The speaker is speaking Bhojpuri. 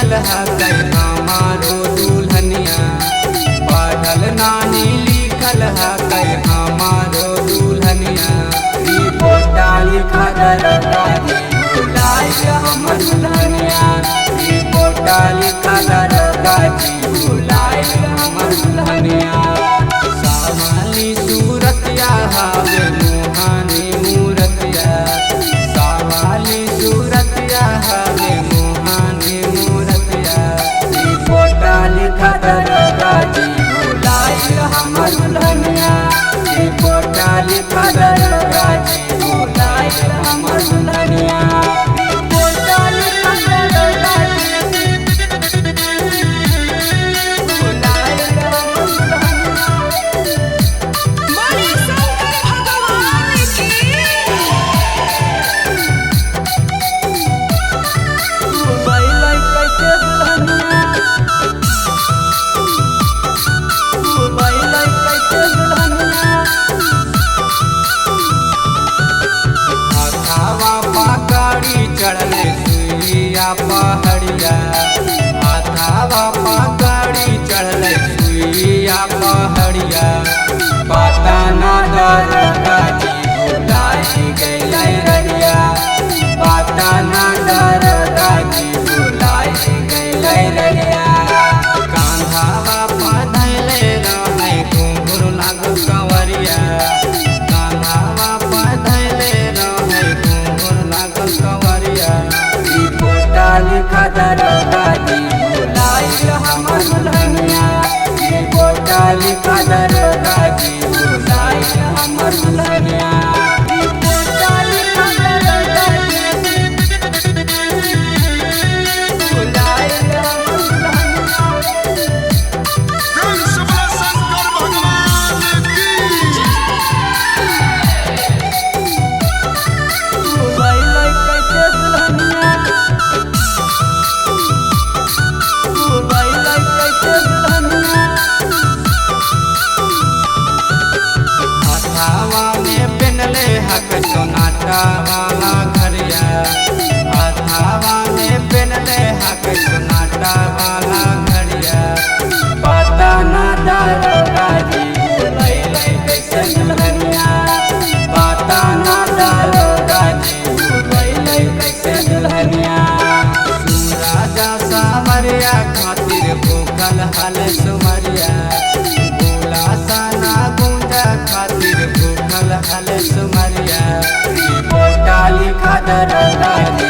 लिखल है कई हमारो दुल्हनिया, पढ़ल नाही लिखल है कई हमारो दुल्हनिया। रिपोर्टा लिखा दरोगा जी बुलाए हमर दुल्हनिया, रिपोर्टा लिखा दरोगा जी बुलाए हमर दुल्हनिया। सावली सूरतिया हावे मोहानी मूरतिया, सावली सूरतिया हावे मोहानी मूरतिया। रिपोर्टा लिखा दरोगा जी बुलाए हमर दुल्हनिया, रिपोर्टा लिखा दरोगा जी बुलाए हमर दुल्हनिया। रिपोर्टा लिखा दरोगा जी बुलाए हमर दुल्हनिया। बोले शंकर भगवान की। चढ़ले सुइया पहड़िया, हाथावा पकड़ी चढ़ले सुइया पहड़िया। पता ना दरोगा जी बुलाई गइलै रहिया, पता ना दरोगा जी बुलाई गइलै रहिया। कांधावा पधैले रहै घुंघरू लागल कंवरिया, कांधावा पधैले रहै घुंघरू लागल कंवरिया। रिपोर्टा लिखा दरोगा जी बुलाए हमर दुल्हनिया, रिपोर्टा लिखा दरोगा जी बुलाए हमर दुल्हनिया। रिपोर्टा लिखा दरोगा जी बुलाए हमर दुल्हनिया। शंकर भगवान की। हथावा में पेनले हक सोनाटा वाला घरिया, हथावा में पेनले हक सोनाटा वाला घरिया। पता ना दरोगा जी बुलैलै कैसे दुल्हनिया, पता ना दरोगा जी बुलैलै कैसे दुल्हनिया। राजा सावरिया खातिर भूखल हल सुमरिया, बोला सना गुंजा खातिर भूखल हल सुमरिया। रिपोर्टा लिखा दरोगा जी